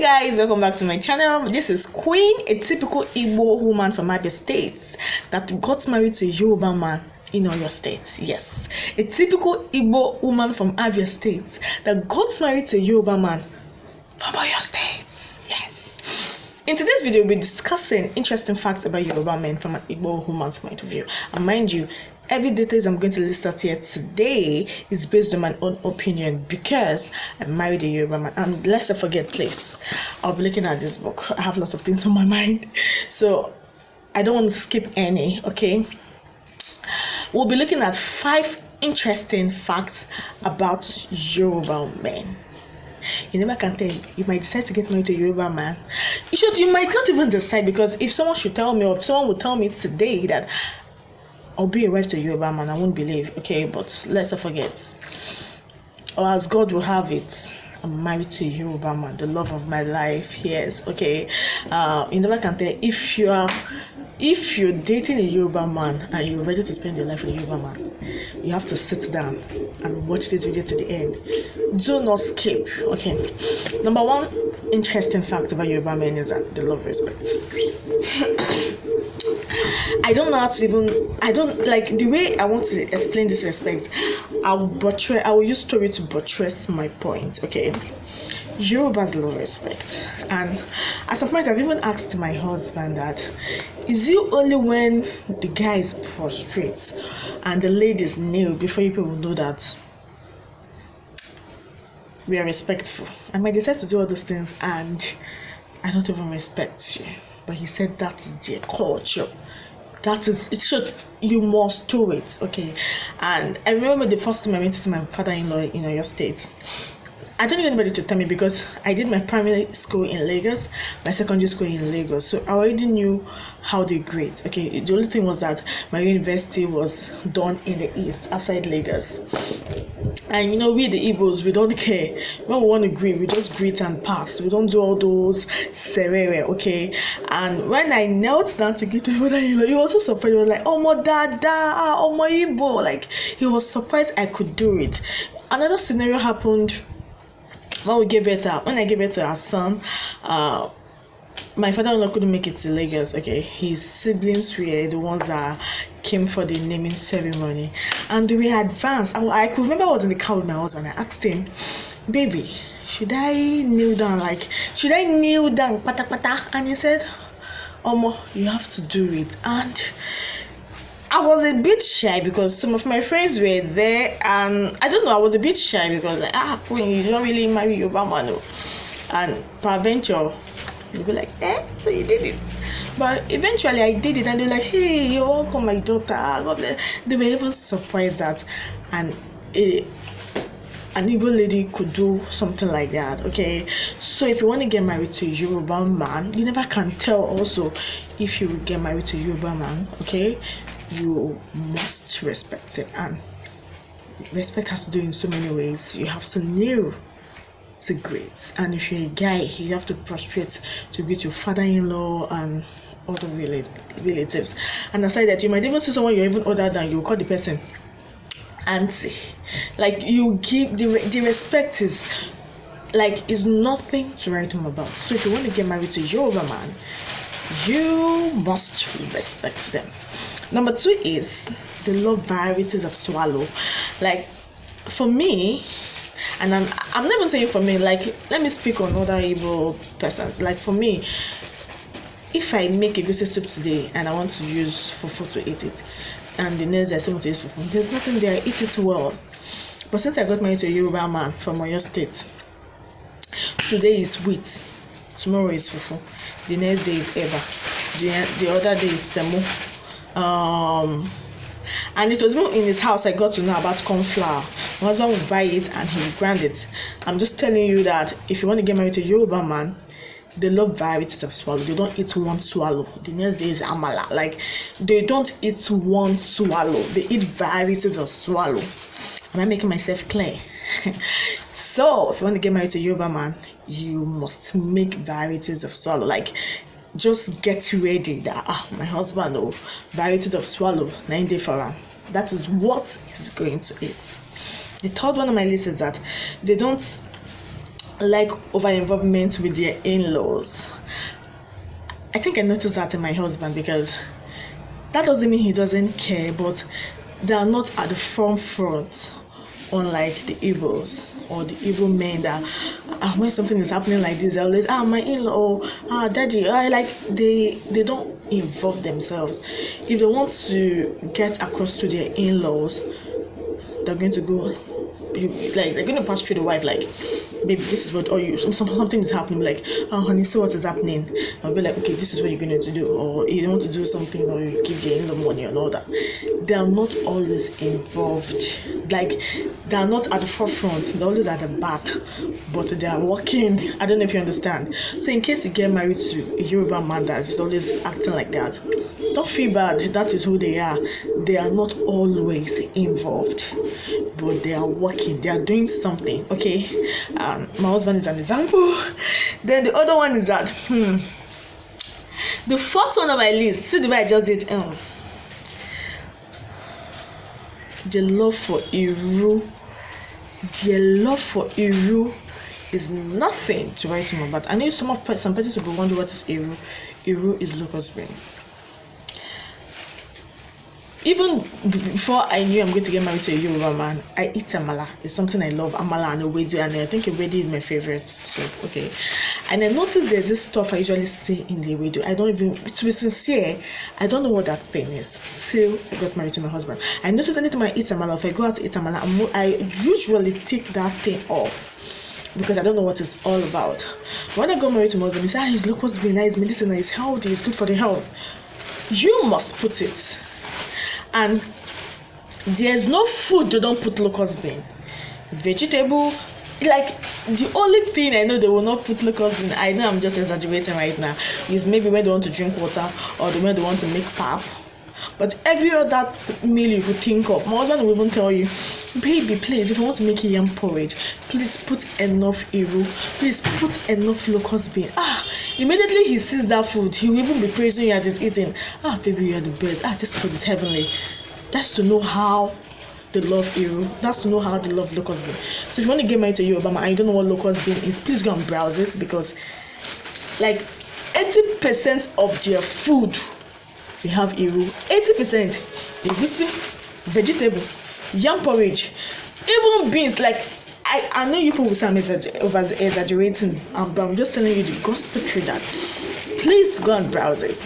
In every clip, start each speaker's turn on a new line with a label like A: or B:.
A: Guys, welcome back to my channel. This is Queen, a typical Igbo woman from Abia State that got married to a Yoruba man in Oyo State. Yes, a typical Igbo woman from Abia State that got married to a Yoruba man from Oyo State. Yes. In today's video, we'll be discussing interesting facts about Yoruba men from an Igbo woman's point of view. And mind you, every details I'm going to list out here today is based on my own opinion because I married a Yoruba man. And let's not forget, please, I'll be looking at this book. I have lots of things on my mind, so I don't want to skip any. Okay, we'll be looking at 5 interesting facts about Yoruba men. You never can tell. You might decide to get married to a Yoruba man. You might not even decide, because if someone should tell me, or if someone would tell me today that I'll be a wife to a Yoruba man, I won't believe. Okay, but let's not forget, or as God will have it, I'm married to a Yoruba man, the love of my life. Yes, okay. You never can tell. If you're dating a Yoruba man and you're ready to spend your life with a Yoruba man, you have to sit down and watch this video to the end. Do not skip. Okay. Number 1 interesting fact about Yoruba men is that they love respect. I don't know how to I don't like the way I want to explain this respect. I will use story to buttress my point. Okay. Yorubas love respect, and at some point I've even asked my husband that, is it only when the guy is prostrate and the ladies kneel before people will know that we are respectful? I might decide to do all those things and I don't even respect you, but he said that is their culture. That is, it should, you must do it. Okay. And I remember the first time I went to see my father-in-law in Oyo State, I don't need anybody to tell me, because I did my primary school in Lagos, my secondary school in Lagos, so I already knew how they greet. Okay, the only thing was that my university was done in the east, outside Lagos. And you know, we the Igbos, we don't care. When we want to greet, we just greet and pass. We don't do all those serere. Okay. And when I knelt down to greet my mother-in-law, he was so surprised. He was like, "Oh my dada, oh my Igbo." Like, he was surprised I could do it. Another scenario happened when I gave birth to our son. My father-in-law couldn't make it to Lagos. Okay, his siblings were the ones that came for the naming ceremony, and we advanced. I could remember I was in the car with my husband. I asked him, "Baby, should I kneel down? Pata pata?" And he said, "Omo, you have to do it." And I was a bit shy because some of my friends were there, and I don't know, I was a bit shy because when you don't really marry Yoruba man, and peradventure you'll be like, so you did it. But eventually I did it, and they're like, "Hey, you're welcome, my daughter, God bless." They were even surprised that an Igbo lady could do something like that. Okay, so if you want to get married to a Yoruba man, you never can tell also if you will get married to a Yoruba man. Okay, you must respect him, and respect has to do in so many ways. You have to kneel to greet, and if you're a guy, you have to prostrate to greet your father-in-law and other relatives. And aside that, you might even see someone you're even older than, you call the person auntie. Like, you give the respect is nothing to write home about. So if you want to get married to a Yoruba man, you must respect them. Number 2 is they love varieties of swallow. Like, for me, and I'm not even saying for me, like, let me speak on other Igbo persons. Like, for me, if I make a goosey soup today and I want to use fufu to eat it, and the next day I say I want to use fufu, there's nothing there, I eat it well. But since I got married to a Yoruba man from Oyo State, today is wheat, tomorrow is fufu, the next day is eba, the other day is semo. And it was even in his house I got to know about corn flour. My husband would buy it and he would grind it. I'm just telling you that if you want to get married to a Yoruba man, they love varieties of swallow. They don't eat one swallow. The next day is amala. Like, they don't eat one swallow. They eat varieties of swallow. Am I making myself clear? So if you want to get married to a Yoruba man, you must make varieties of swallow. Like, just get ready that my husband, varieties of swallow 9 day for him. That is what he's going to eat. The third one on my list is that they don't like over involvement with their in-laws. I think I noticed that in my husband, because that doesn't mean he doesn't care, but they are not at the front, unlike the Igbos or the Igbo men that when something is happening like this, they're always my in-law, daddy, like they don't involve themselves. If they want to get across to their in-laws, they're going to go, like they're going to pass through the wife, like, baby, this is what, or you, something is happening, like, honey, see what is happening. I'll be like, okay, this is what you're going to do, or you don't want to do something, or you give the in-law money and all that. They are not always involved, like they are not at the forefront, they're always at the back, but they are working. I don't know if you understand. So in case you get married to a Yoruba man that is always acting like that, don't feel bad. That is who they are. They are not always involved, but they are working, they are doing something. Okay, my husband is an example. Then the other one is that the fourth one on my list, see the way I just did, the love for Iru. Their love for Iru is nothing to write home about. I know some persons will be wondering what is Iru. Iru is locust bean. Even before I knew I'm going to get married to a Yoruba man, I eat amala. It's something I love, amala and ewedu, and I think ewedu is my favorite soup. Okay, and I noticed there's this stuff I usually see in the ewedu. I don't even, to be sincere, I don't know what that thing is till I got married to my husband. I noticed anytime I eat amala, if I go out to eat amala, I usually take that thing off, because I don't know what it's all about. When I got married to my husband, he said, it's locust bean, it's medicinal, it's healthy, it's good for the health. You must put it. And there's no food they don't put locust bean. Vegetable, like the only thing I know they will not put locust bean, I know I'm just exaggerating right now, is maybe when they want to drink water or when they want to make pap. But every other meal you could think of, my husband will even tell you, baby, please, if you want to make a yam porridge, please put enough Iru, please put enough locust bean. Immediately he sees that food, he will even be praising you as he's eating. Baby, you are the best. This food is heavenly. That's to know how they love Iru. That's to know how they love locust bean. So if you want to get married to Yoruba man and you don't know what locust bean is, please go and browse it, because like 80% of their food, they have Iru. 80% egusi, vegetable, yam porridge, even beans. Like I know you people will say I'm exaggerating, but I'm just telling you the gospel truth that please go and browse it.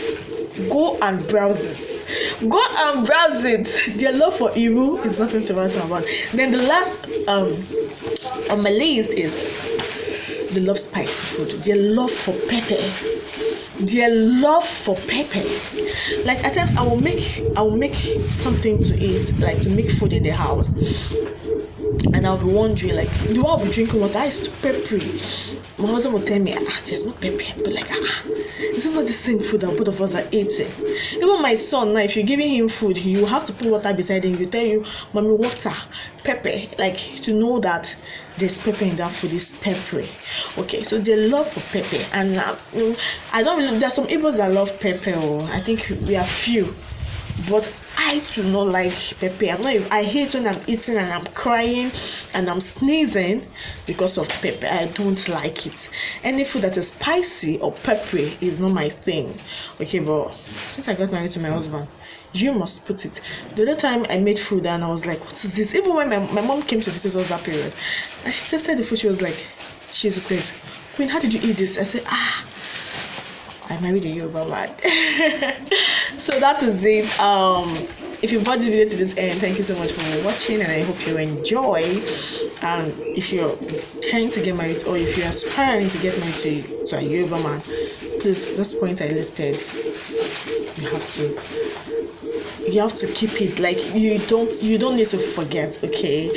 A: Go and browse it. Go and browse it. Their love for Iru is nothing to write about. Then the last on my list is they love spicy food. Their love for pepper. Their love for pepper. Like at times I will make something to eat, like to make food in the house, and I'll be wondering, like, do I be drinking water? It's too peppery. My husband will tell me, there's no pepper. But like, this is not the same food that both of us are eating. Even my son now, if you're giving him food, you have to put water beside him. You tell you, mommy, water, pepper, like to know that there's pepper in that food, is peppery. Okay, so they love for pepper, and I don't really, there's some Igbos that love pepper. I think we are few, but I do not like pepper. I hate when I'm eating and I'm crying and I'm sneezing because of pepper. I don't like it. Any food that is spicy or peppery is not my thing. Okay, but since I got married to my husband, you must put it. The other time I made food and I was like, what is this? Even when my mom came to visit us that period, and she tested the food, she was like, Jesus Christ, Queen, how did you eat this? I said, I married a Yoruba man. So that is it. If you've watched this video to this end, thank you so much for watching, and I hope you enjoy. If you're trying to get married, or if you're aspiring to get married to a Yoruba man, please, this point I listed, you have to keep it. Like you don't need to forget. Okay,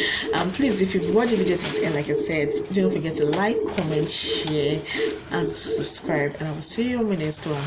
A: please, if you've watched the video to this end, like I said, don't forget to like, comment, share, and subscribe, and I will see you on my next one.